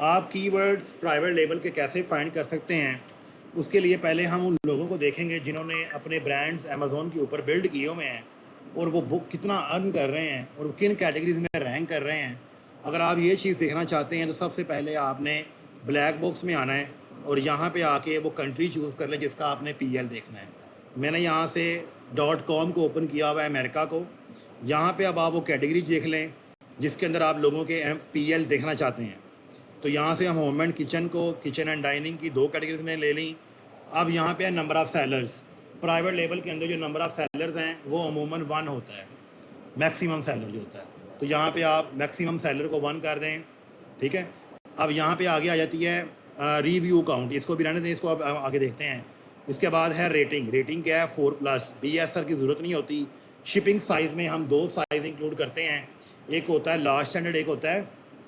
आप keywords private label के कैसे फाइंड कर सकते हैं, उसके लिए पहले हम उन लोगों को देखेंगे जिन्होंने अपने ब्रांड्स अमेज़ोन के ऊपर बिल्ड किए हुए हैं और वो बुक कितना अर्न कर रहे हैं और किन कैटेगरीज में रैंक कर रहे हैं। अगर आप ये चीज़ देखना चाहते हैं तो सबसे पहले आपने ब्लैक बॉक्स में आना है और यहाँ पे आके वो कंट्री चूज़ कर लें जिसका आपने पीएल देखना है। मैंने यहाँ से .com को ओपन किया हुआ है, अमेरिका को। यहाँ पे अब आप वो कैटेगरी देख लें जिसके अंदर आप लोगों के पीएल देखना चाहते हैं। तो यहाँ से हम होम एंड किचन को किचन एंड डाइनिंग की 2 कैटेगरीज में ले ली। अब यहाँ पे है number of sellers. Private label के अंदर जो नंबर ऑफ़ सेलर्स हैं वो अमूमन 1 होता है, मैक्सिमम सेलर जो होता है। तो यहाँ पे आप मैक्सिमम सेलर को 1 कर दें, ठीक है। अब यहाँ पे आगे आ जाती है रिव्यू काउंट, इसको भी रहने दें, इसको अब आगे देखते हैं। इसके बाद है रेटिंग। रेटिंग क्या है? 4+। BSR की ज़रूरत नहीं होती। शिपिंग साइज़ में हम 2 साइज़ इंक्लूड करते हैं, एक होता है लार्ज स्टैंडर्ड, एक होता है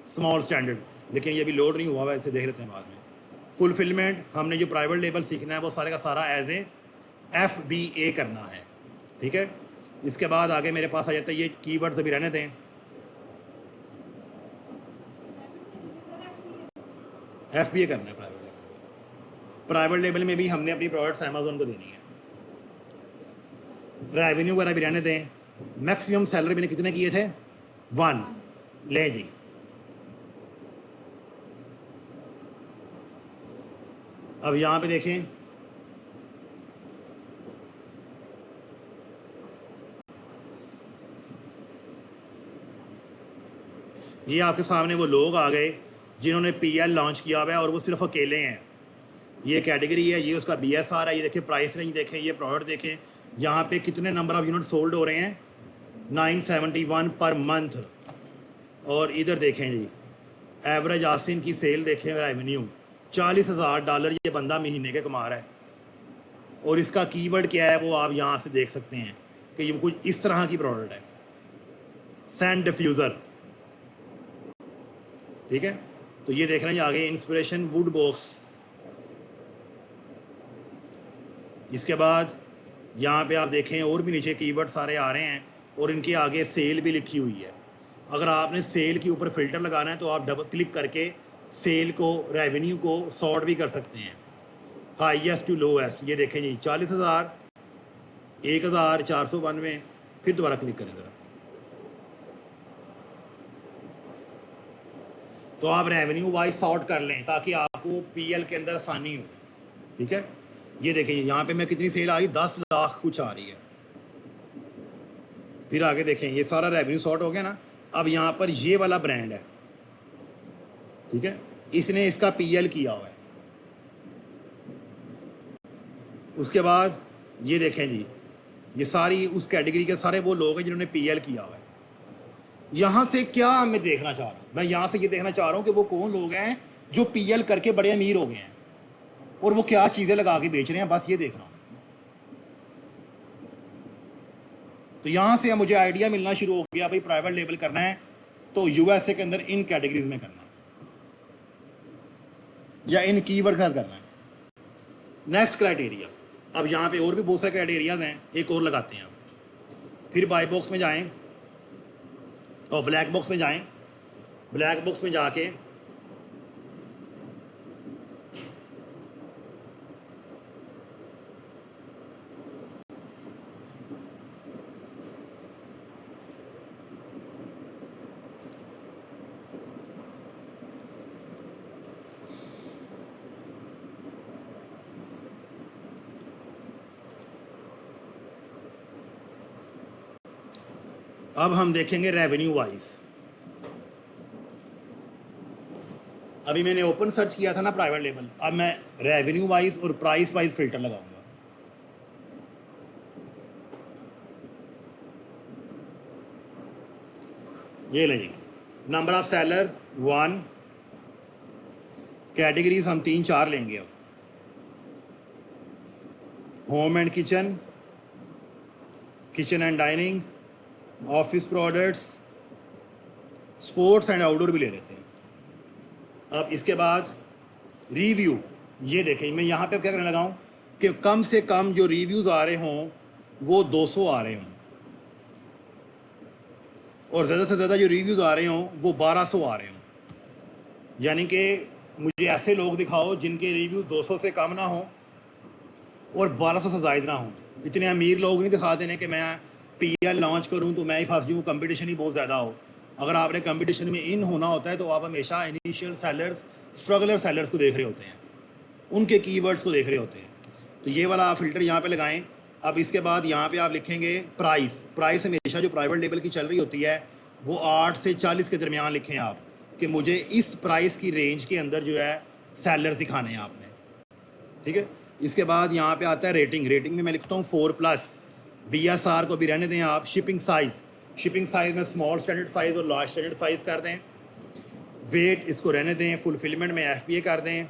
स्मॉल स्टैंडर्ड, लेकिन ये भी लोड नहीं हुआ हुआ, इसे देख लेते हैं बाद में। फुलफिलमेंट, हमने जो प्राइवेट लेबल सीखना है वो सारे का सारा एज ए FBA करना है, ठीक है। इसके बाद आगे मेरे पास आ जाता है, ये कीवर्ड्स अभी रहने दें, FBA करना है प्राइवेट लेबल। प्राइवेट लेबल में भी हमने अपनी प्रोडक्ट्स अमेज़ोन को देनी है। रेवेन्यू वगैरह भी रहने दें। मैक्सिमम सैलरी मैंने कितने किए थे? 1। ले जी, अब यहाँ पे देखें, ये आपके सामने वो लोग आ गए जिन्होंने पीएल लॉन्च किया हुआ है और वो सिर्फ अकेले हैं। ये कैटेगरी है, ये उसका BSR है, ये देखें प्राइस रेंज देखें, ये प्रोडक्ट देखें, यहाँ पे कितने नंबर ऑफ यूनिट सोल्ड हो रहे हैं, 971 पर मंथ। और इधर देखें जी, एवरेज आसिन की सेल देखें, रेवेन्यू $40,000 ये बंदा महीने के कमा रहा है। और इसका कीवर्ड क्या है वो आप यहाँ से देख सकते हैं कि ये कुछ इस तरह की प्रोडक्ट है, सैंड डिफ्यूज़र, ठीक है। तो ये देख रहे हैं आगे इंस्पिरेशन वुड बॉक्स। इसके बाद यहाँ पे आप देखें और भी नीचे कीवर्ड सारे आ रहे हैं और इनके आगे सेल भी लिखी हुई है। अगर आपने सेल के ऊपर फ़िल्टर लगाना है तो आप डबल क्लिक करके सेल को, रेवेन्यू को सॉर्ट भी कर सकते हैं, हाईएस्ट टू लोएस्ट। ये देखें जी, 40,000, 1,492, फिर दोबारा क्लिक करें ज़रा, तो आप रेवेन्यू वाइज सॉर्ट कर लें ताकि आपको पीएल के अंदर आसानी हो, ठीक है। ये देखें यहाँ पे मैं कितनी सेल आ रही, 10 लाख कुछ आ रही है। फिर आगे देखें, ये सारा रेवेन्यू सॉर्ट हो गया ना। अब यहाँ पर ये वाला ब्रांड है, ठीक है, इसने इसका पीएल किया हुआ है। उसके बाद ये देखें जी, ये सारी उस कैटेगरी के सारे वो लोग हैं जिन्होंने पीएल किया हुआ है। यहाँ से क्या मैं देखना चाह रहा हूँ, मैं यहाँ से ये देखना चाह रहा हूँ कि वो कौन लोग हैं जो पीएल करके बड़े अमीर हो गए हैं और वो क्या चीज़ें लगा के बेच रहे हैं, बस ये देख रहा हूँ। तो यहाँ से मुझे आइडिया मिलना शुरू हो गया, भाई प्राइवेट लेबल करना है तो यूएसए के अंदर इन कैटेगरीज में करना है या इन कीवर्ड के साथ करना है। नेक्स्ट क्राइटेरिया, अब यहाँ पे और भी बहुत सारे क्राइटेरियाज हैं, एक और लगाते हैं। फिर बाय बॉक्स में जाएं और ब्लैक बॉक्स में जाएं। ब्लैक बॉक्स में जाके अब हम देखेंगे रेवेन्यू वाइज। अभी मैंने ओपन सर्च किया था ना प्राइवेट लेबल, अब मैं रेवेन्यू वाइज और प्राइस वाइज फिल्टर लगाऊंगा। ये लेंगे, नंबर ऑफ सेलर 1, कैटेगरीज हम 3-4 लेंगे। अब home and kitchen, kitchen and dining, office products, sports and outdoor भी ले लेते हैं। अब इसके बाद रिव्यू, ये देखें, मैं यहाँ पे क्या करने लगा हूँ कि कम से कम जो रिव्यूज़ आ रहे हों वो 200 आ रहे हों और ज़्यादा से ज़्यादा जो रिव्यूज़ आ रहे हों वो 1200 आ रहे हों। यानी कि मुझे ऐसे लोग दिखाओ जिनके रिव्यू 200 से कम ना हो और 1200 से ज़ायद ना हो। इतने अमीर लोग नहीं दिखा देने कि मैं पीएल लॉन्च करूं तो मैं ही फंस जाऊँ, कंपटीशन ही बहुत ज़्यादा हो। अगर आपने कंपटीशन में इन होना होता है तो आप हमेशा इनिशियल सेलर्स, स्ट्रगलर सेलर्स को देख रहे होते हैं, उनके कीवर्ड्स को देख रहे होते हैं। तो ये वाला आप फिल्टर यहाँ पे लगाएं। अब इसके बाद यहाँ पे आप लिखेंगे प्राइस। प्राइस हमेशा जो प्राइवेट लेबल की चल रही होती है वो 8 से 40 के दरमियान लिखें आप, कि मुझे इस प्राइस की रेंज के अंदर जो है सेलर दिखाने हैं आपने, ठीक है। इसके बाद यहाँ पे आता है रेटिंग। रेटिंग में मैं लिखता हूँ 4+। BSR को भी रहने दें आप। शिपिंग साइज़ में स्मॉल स्टैंडर्ड साइज़ और लार्ज स्टैंडर्ड साइज़ कर दें। वेट इसको रहने दें। फुलफिलमेंट में FBA कर दें।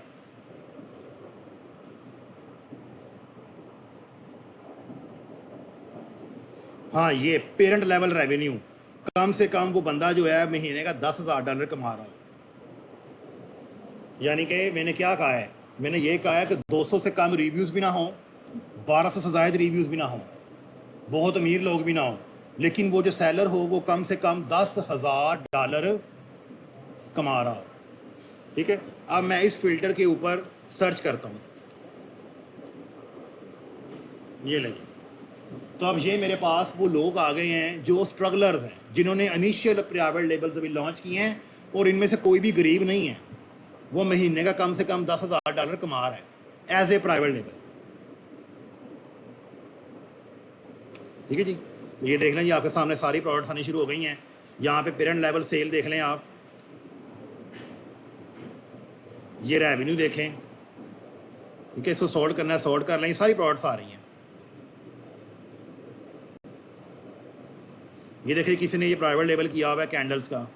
हाँ, ये पेरेंट लेवल रेवेन्यू, कम से कम वो बंदा जो है महीने का $10,000 कमा रहा हो। यानी कि मैंने क्या कहा है, मैंने ये कहा है कि 200 से कम रिव्यूज़ भी ना हो, 1200 से ज़ायद रिव्यूज़ भी ना हो, बहुत अमीर लोग भी ना हो, लेकिन वो जो सेलर हो वो कम से कम $10,000 कमा रहा हो, ठीक है। अब मैं इस फिल्टर के ऊपर सर्च करता हूँ, ये लेंगे। तो अब ये मेरे पास वो लोग आ गए हैं जो स्ट्रगलर्स हैं, जिन्होंने इनिशियल प्राइवेट लेबल्स अभी लॉन्च किए हैं, और इनमें से कोई भी गरीब नहीं है। वो महीने का कम से कम $10,000 कमा रहा है एज ए प्राइवेट लेबल, ठीक है जी। तो ये देख लें, ये आपके सामने सारी प्रोडक्ट्स आनी शुरू हो गई हैं। यहाँ पे पेरेंट लेवल सेल देख लें आप, ये रेवेन्यू देखें, ठीक है। इसको सॉर्ट करना है, सॉर्ट कर लें, ये सारी प्रोडक्ट्स आ रही हैं। ये देखिए किसी ने ये प्राइवेट लेबल किया हुआ है कैंडल्स का।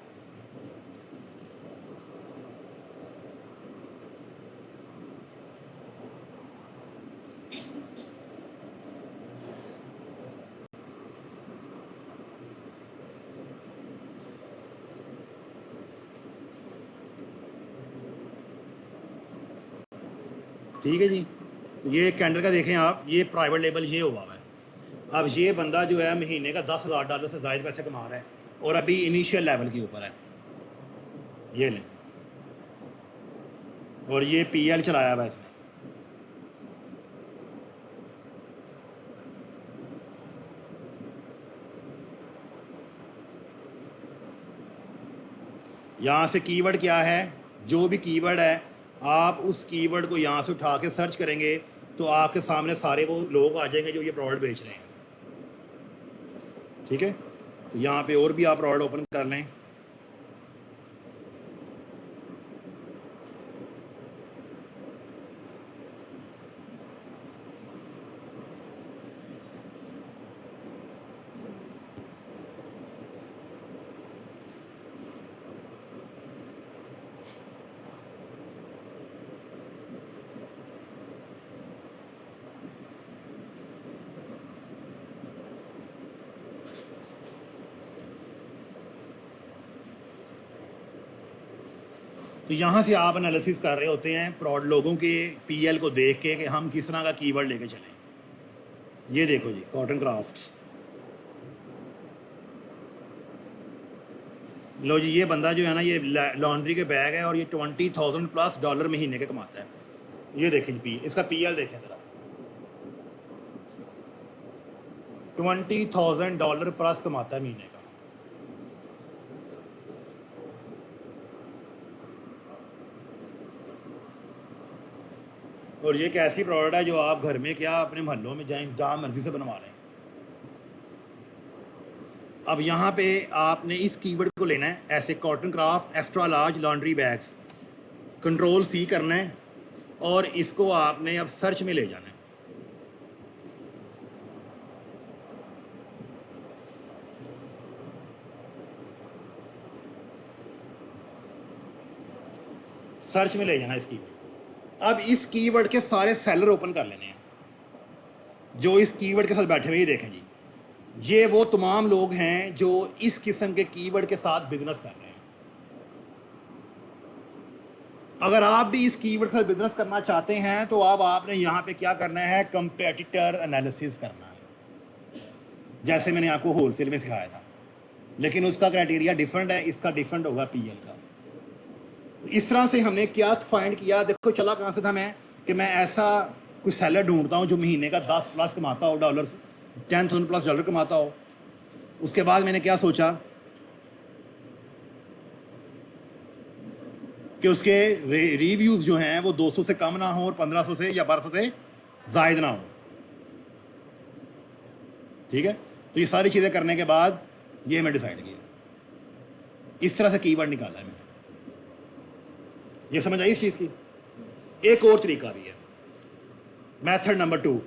ठीक है जी। तो ये कैंडल का देखें आप, ये प्राइवेट लेबल ये हुआ है। अब ये बंदा जो है महीने का $10,000 से ज़ायद पैसे कमा रहा है और अभी इनिशियल लेवल के ऊपर है, ये लें। और ये PL चलाया हुआ है इसमें। यहाँ से कीवर्ड क्या है, जो भी कीवर्ड है आप उस कीवर्ड को यहाँ से उठा के सर्च करेंगे तो आपके सामने सारे वो लोग आ जाएंगे जो ये प्रोडक्ट बेच रहे हैं, ठीक है। तो यहाँ पे और भी आप प्रोडक्ट ओपन कर लें। तो यहाँ से आप एनालिसिस कर रहे होते हैं प्रोडक्ट लोगों के PL को देख के कि हम किस तरह का कीवर्ड लेके चलें। ये देखो जी, कॉटन क्राफ्ट्स, लो जी, ये बंदा जो है ना, ये लॉन्ड्री के बैग है और ये $20,000+ महीने के कमाता है। ये देखें जी, इसका PL देखें ज़रा, $20,000+ कमाता है महीने का। और ये एक ऐसी प्रोडक्ट है जो आप घर में क्या अपने मोहल्लों में जाएं, जहाँ मर्जी से बनवा लें। अब यहाँ पे आपने इस कीवर्ड को लेना है, ऐसे cotton craft extra large laundry bags, Ctrl+C करना है और इसको आपने अब सर्च में ले जाना है। सर्च में ले जाना इस कीवर्ड। अब इस कीवर्ड के सारे सेलर ओपन कर लेने हैं जो इस कीवर्ड के साथ बैठे हुए। ये देखें जी, ये वो तमाम लोग हैं जो इस किस्म के कीवर्ड के साथ बिजनेस कर रहे हैं। अगर आप भी इस कीवर्ड के साथ बिजनेस करना चाहते हैं तो अब आपने यहाँ पे क्या करना है, कंपेटिटर एनालिसिस करना है, जैसे मैंने आपको होलसेल में सिखाया था, लेकिन उसका क्राइटेरिया डिफरेंट है, इसका डिफरेंट होगा PL का। इस तरह से हमने क्या फाइंड किया, देखो चला कहाँ से था मैं, कि मैं ऐसा कोई सेलर ढूंढता हूँ जो महीने का 10 प्लस कमाता हो डॉलर, 10,000 प्लस डॉलर कमाता हो। उसके बाद मैंने क्या सोचा कि उसके रिव्यूज़ जो हैं वो 200 से कम ना हो और 1500 से या 1200 से जायद ना हो। ठीक है, तो ये सारी चीज़ें करने के बाद ये मैं डिसाइड किया, इस तरह से कीवर्ड निकाला है मैंने। ये समझ आई इस चीज़ की। एक और तरीका भी है, मेथड नंबर 2।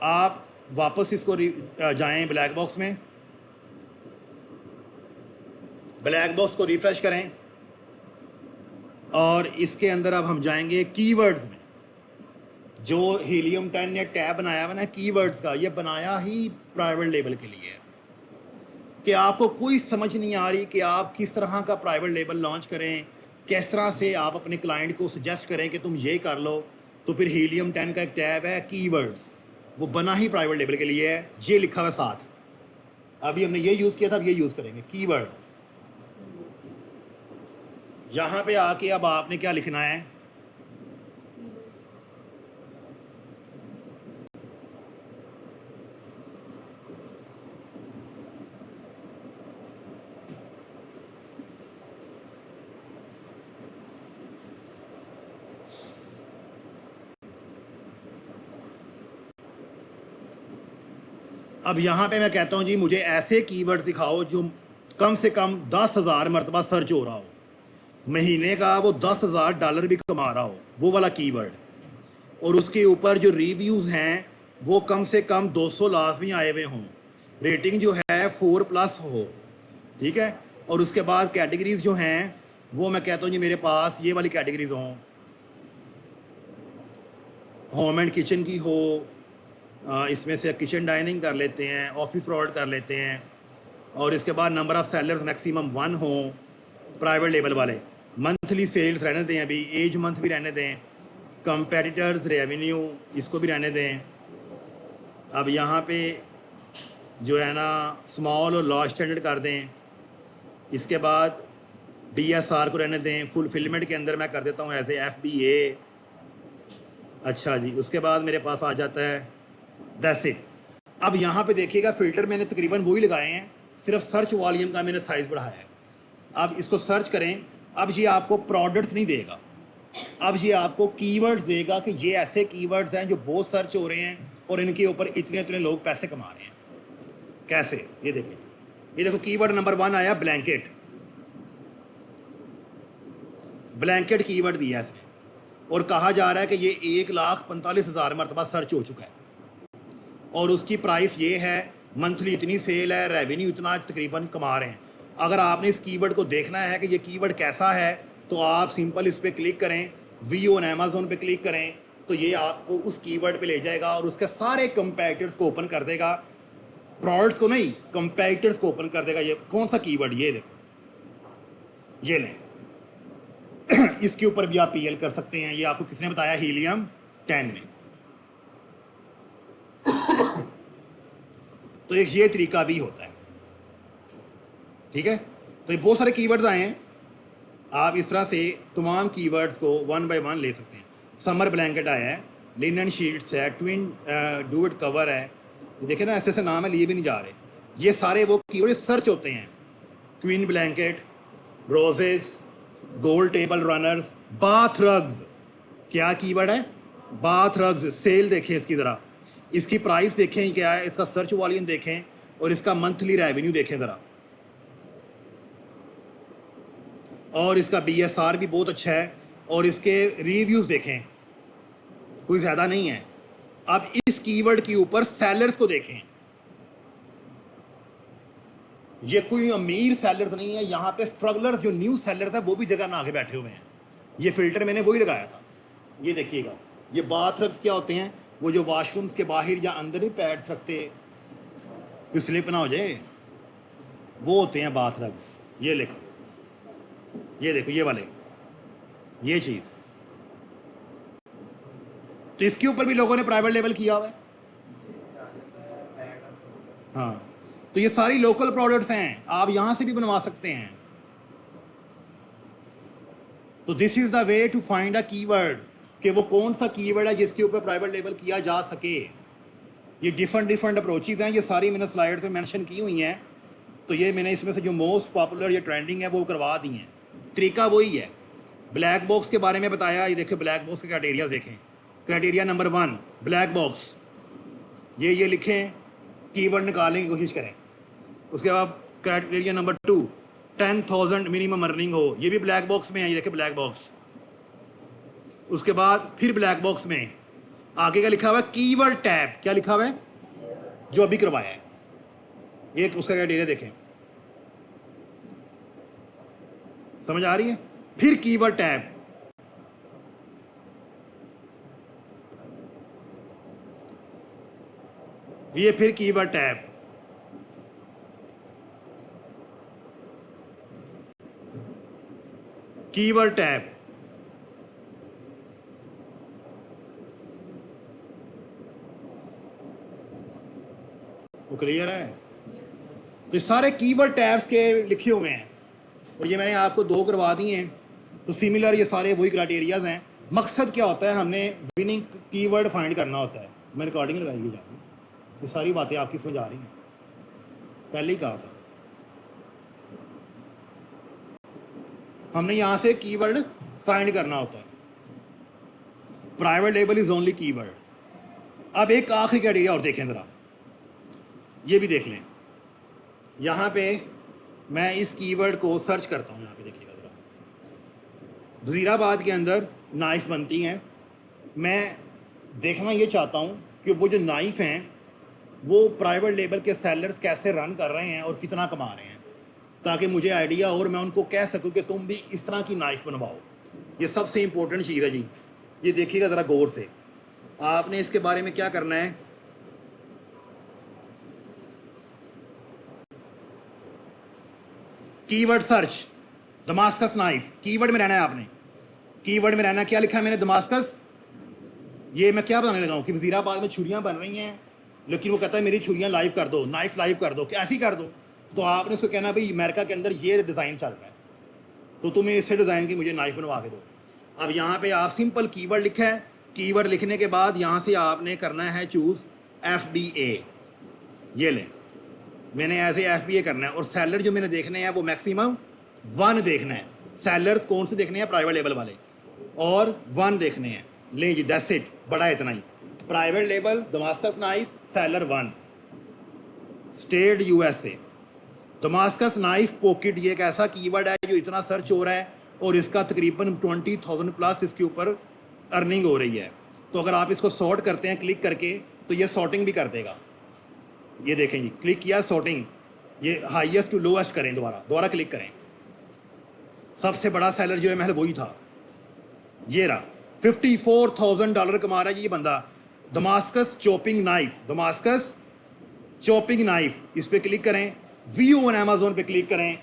आप वापस इसको जाएं ब्लैक बॉक्स में, ब्लैक बॉक्स को रिफ्रेश करें और इसके अंदर अब हम जाएंगे कीवर्ड्स में। जो हीलियम 10 ने टैब बनाया हुआ ना कीवर्ड्स का, ये बनाया ही प्राइवेट लेबल के लिए है कि आपको कोई समझ नहीं आ रही कि आप किस तरह का प्राइवेट लेबल लॉन्च करें, किस तरह से आप अपने क्लाइंट को सजेस्ट करें कि तुम ये कर लो, तो फिर हीलियम 10 का एक टैब है कीवर्ड्स, वो बना ही प्राइवेट लेबल के लिए है। ये लिखा हुआ साथ, अभी हमने ये यूज़ किया था, अब ये यूज़ करेंगे कीवर्ड। यहाँ पे आके अब आपने क्या लिखना है, अब यहाँ पे मैं कहता हूँ जी मुझे ऐसे कीवर्ड दिखाओ जो कम से कम 10,000 मरतबा सर्च हो रहा हो, महीने का वो 10,000 डॉलर भी कमा रहा हो, वो वाला कीवर्ड, और उसके ऊपर जो रिव्यूज़ हैं वो कम से कम 200 लाजमी आए हुए हों, रेटिंग जो है 4+ हो। ठीक है, और उसके बाद कैटेगरीज जो हैं वो मैं कहता हूँ जी मेरे पास ये वाली कैटेगरीज हों, होम एंड किचन की हो, इसमें से किचन डाइनिंग कर लेते हैं, ऑफिस प्रोवाइड कर लेते हैं, और इसके बाद नंबर ऑफ़ सेलर्स मैक्सिमम 1 हो प्राइवेट लेबल वाले, मंथली सेल्स रहने दें, अभी एज मंथ भी रहने दें, कंपेटिटर्स रेवेन्यू इसको भी रहने दें। अब यहाँ पे जो है ना स्मॉल और लार्ज स्टैंडर्ड कर दें, इसके बाद DSR को रहने दें, फुलफिलमेंट के अंदर मैं कर देता हूँ ऐसे FBA। अच्छा जी, उसके बाद मेरे पास आ जाता है दैट्स इट। अब यहाँ पे देखिएगा फ़िल्टर मैंने तकरीबन वही लगाए हैं, सिर्फ सर्च वॉल्यूम का मैंने साइज़ बढ़ाया है। अब इसको सर्च करें, अब ये आपको प्रोडक्ट्स नहीं देगा, अब ये आपको कीवर्ड्स देगा कि ये ऐसे कीवर्ड्स हैं जो बहुत सर्च हो रहे हैं और इनके ऊपर इतने इतने लोग पैसे कमा रहे हैं। कैसे, ये देखिए, ये देखो कीवर्ड नंबर 1 आया ब्लैंकेट, ब्लैंकेट कीवर्ड दिया इसने और कहा जा रहा है कि ये 1,45,000 मरतबा सर्च हो चुका है और उसकी प्राइस ये है, मंथली इतनी सेल है, रेवेन्यू इतना तकरीबन कमा रहे हैं। अगर आपने इस कीवर्ड को देखना है कि ये कीवर्ड कैसा है, तो आप सिंपल इस पर क्लिक करें, वी ऑन अमेज़न पे क्लिक करें, तो ये आपको उस कीवर्ड पे ले जाएगा और उसके सारे कंपैटिटर्स को ओपन कर देगा, प्रोडक्ट्स को नहीं, कंपैटिटर्स को ओपन कर देगा। ये कौन सा कीवर्ड, ये देखो, ये लें इसके ऊपर भी आप PL कर सकते हैं। ये आपको किसने बताया, हीलियम 10 ने। तो एक ये तरीका भी होता है। ठीक है, तो ये बहुत सारे कीवर्ड्स आए हैं, आप इस तरह से तमाम कीवर्ड्स को 1 बाय 1 ले सकते हैं। समर ब्लैंकेट आया है, लिनन शीट्स है, ट्विन डूड कवर है, देखे ना ऐसे ऐसे नाम है लिए भी नहीं जा रहे, ये सारे वो कीवर्ड सर्च होते हैं। Queen blanket, roses, gold table runners, bath rugs, क्या कीवर्ड है, बाथ रग्स। सेल देखें इसकी ज़रा, इसकी प्राइस देखें क्या है, इसका सर्च वॉल्यूम देखें और इसका मंथली रेवेन्यू देखें ज़रा, और इसका BSR भी बहुत अच्छा है और इसके रिव्यूज़ देखें, कोई ज़्यादा नहीं है। अब इस कीवर्ड के ऊपर सेलर्स को देखें, ये कोई अमीर सेलर्स नहीं है, यहाँ पे स्ट्रगलर्स जो न्यू सेलर्स है वो भी जगह में आगे बैठे हुए हैं। ये फिल्टर मैंने वही लगाया था, ये देखिएगा। ये बाथ रग्स क्या होते हैं, वो जो वॉशरूम्स के बाहर या अंदर ही पैड्स रखते, कोई स्लिप ना हो जाए, वो होते हैं बाथ रग्स। ये लिखो, ये देखो, ये वाले, ये चीज़। तो इसके ऊपर भी लोगों ने प्राइवेट लेवल किया हुआ है। हाँ, तो ये सारी लोकल प्रोडक्ट्स हैं, आप यहाँ से भी बनवा सकते हैं। तो this is the way to find a keyword, कि वो कौन सा कीवर्ड है जिसके ऊपर प्राइवेट लेबल किया जा सके। ये डिफरेंट अप्रोचेज़ हैं, ये सारी मैंने स्लाइड्स में मेंशन की हुई हैं। तो ये मैंने इसमें से जो मोस्ट पॉपुलर या ट्रेंडिंग है वो करवा दी हैं। तरीका वही है। ब्लैक बॉक्स के बारे में बताया, ये देखो ब्लैक बॉक्स के क्राइटेरिया देखें। क्राइटेरिया नंबर 1 ब्लैक बॉक्स, ये लिखें, कीवर्ड निकालने की कोशिश करें। उसके बाद क्राइटेरिया नंबर 2 10,000 मिनिमम अर्निंग हो, ये भी ब्लैक बॉक्स में है, ये देखिए ब्लैक बॉक्स। उसके बाद फिर ब्लैक बॉक्स में आगे का लिखा हुआ है कीवर्ड टैब, क्या लिखा हुआ है जो अभी करवाया है, एक उसका क्राइटेरिया देखें, समझ आ रही है। फिर कीवर्ड टैब, ये फिर कीवर्ड टैब, कीवर्ड टैब, वो क्लियर है। तो सारे कीवर्ड टैब्स के लिखे हुए हैं और ये मैंने आपको 2 करवा दिए हैं। तो सिमिलर ये सारे वही क्राइटेरियाज हैं। मकसद क्या होता है, हमने विनिंग कीवर्ड फाइंड करना होता है। मैं रिकॉर्डिंग लगाई जा रही, ये सारी बातें आपकी समझ आ रही हैं, पहले ही कहा था। हमने यहाँ से कीवर्ड फाइंड करना होता है। Private label is only keyword. अब एक आखिरी क्राइटेरिया और देखें ज़रा, ये भी देख लें। यहाँ पे मैं इस कीवर्ड को सर्च करता हूँ, यहाँ पे देखिएगा ज़रा। वज़ीराबाद के अंदर नाइफ़ बनती हैं। मैं देखना ये चाहता हूँ कि वो जो नाइफ़ हैं वो प्राइवेट लेबल के सेलर्स कैसे रन कर रहे हैं और कितना कमा रहे हैं, ताकि मुझे आइडिया और मैं उनको कह सकूँ कि तुम भी इस तरह की नाइफ़ बनवाओ। ये सबसे इम्पोर्टेंट चीज़ है जी। ये देखिएगा ज़रा गौर से, आपने इसके बारे में क्या करना है। Keyword search, Damascus knife, keyword में रहना है आपने। कीवर्ड में रहना, क्या लिखा है मैंने, दमास्कस। ये मैं क्या बताने लगा हूँ कि वज़ीराबाद में छुरियाँ बन रही हैं, लेकिन वो कहता है मेरी छुरियाँ लाइव कर दो, नाइफ लाइव कर दो, क्या ऐसी कर दो। तो आपने उसको कहना भाई अमेरिका के अंदर ये डिज़ाइन चल रहा है, तो तुम्हें इसे डिज़ाइन की मुझे नाइफ बनवा के दो। अब यहाँ पे आप सिंपल कीवर्ड लिखा है। कीवर्ड लिखने के बाद यहाँ से आपने करना है चूज़ FBA, ये लें, मैंने एज ए FBA करना है। और सेलर जो मैंने देखने हैं वो मैक्सिमम 1 देखना है। सेलर्स कौन से देखने हैं, प्राइवेट लेबल वाले, और 1 देखने हैं। ले जी, दैट्स इट, बड़ा इतना ही। Private label Damascus knife, seller 1, state USA। Damascus knife pocket, ये एक ऐसा कीवर्ड है जो इतना सर्च हो रहा है और इसका तकरीबन 20,000 प्लस इसके ऊपर अर्निंग हो रही है। तो अगर आप इसको सॉर्ट करते हैं क्लिक करके, तो ये सॉर्टिंग भी कर देगा। ये देखें जी, क्लिक किया सॉर्टिंग, ये हाईएस्ट टू लोएस्ट करें, दोबारा क्लिक करें। सबसे बड़ा सेलर जो है महल वही था, ये रहा। $54,000 कमा रहा है ये बंदा। Damascus chopping knife, Damascus chopping knife, इस पर क्लिक करें। व्यू ऑन अमेज़न पे क्लिक करें।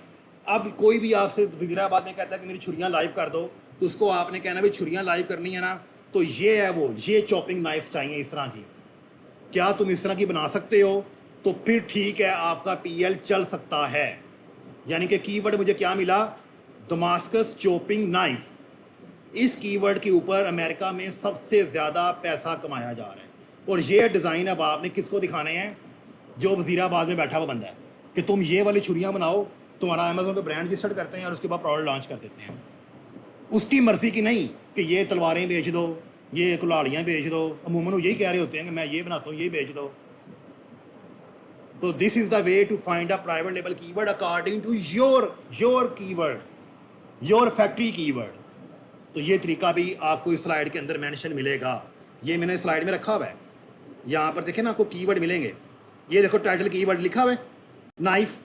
अब कोई भी आपसे वज़ीराबाद में कहता है कि मेरी छुरियाँ लाइव कर दो, तो उसको आपने कहना भाई छुरियाँ लाइव करनी है ना, तो ये है वो, ये चॉपिंग नाइफ चाहिए इस तरह की। क्या तुम इस तरह की बना सकते हो? तो फिर ठीक है, आपका PL चल सकता है। यानी कि कीवर्ड मुझे क्या मिला, दमास्कस चॉपिंग नाइफ। इस कीवर्ड के ऊपर अमेरिका में सबसे ज़्यादा पैसा कमाया जा रहा है। और ये डिज़ाइन अब आपने किसको दिखाने हैं, जो वज़ीराबाद में बैठा हुआ बंदा है, कि तुम ये वाली छुरियाँ बनाओ, तुम्हारा अमेज़न पे ब्रांड रजिस्टर्ड करते हैं और उसके बाद प्रोडक्ट लॉन्च कर देते हैं। उसकी मर्ज़ी की नहीं कि ये तलवारें बेच दो, ये कुल्हाड़ियाँ बेच दो। अमूमन वो यही कह रहे होते हैं कि मैं ये बनाता हूँ, ये बेच दो। तो this is the way to find a private label keyword according to your keyword, your factory keyword. तो ये तरीका भी आपको इस स्लाइड के अंदर मेंशन मिलेगा। ये मैंने स्लाइड में रखा हुआ है, यहाँ पर देखें ना, आपको कीवर्ड मिलेंगे। ये देखो टाइटल कीवर्ड लिखा हुआ है knife.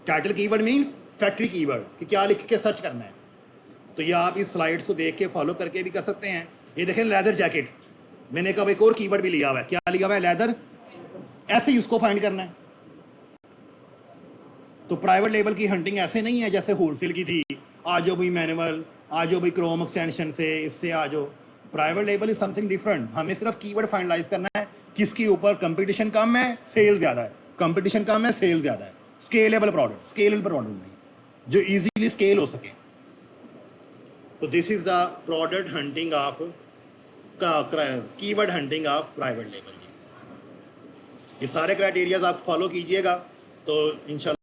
Title keyword means factory keyword, कि क्या लिख के सर्च करना है। तो ये आप इस स्लाइड्स को देख के फॉलो करके भी कर सकते हैं। ये देखें लेदर जैकेट, मैंने कहा एक और कीवर्ड भी लिया हुआ है, क्या लिया हुआ है, लेदर। ऐसे ही उसको फाइंड करना है। तो प्राइवेट लेबल की हंटिंग ऐसे नहीं है जैसे होलसेल की थी, आ जाओ भाई मैनुअल, आ जाओ भाई क्रोम एक्सटेंशन से, इससे आ जाओ। Private label is something different. हमें सिर्फ कीवर्ड फाइनलाइज करना है, किसके ऊपर कंपटीशन कम है, सेल ज़्यादा है, कंपटीशन कम है, सेल ज़्यादा है। स्केलेबल प्रोडक्ट नहीं, जो इजीली स्केल हो सके। तो this is the product hunting of keyword hunting of private label. ये सारे क्राइटेरियाज आप फॉलो कीजिएगा तो इंशाल्लाह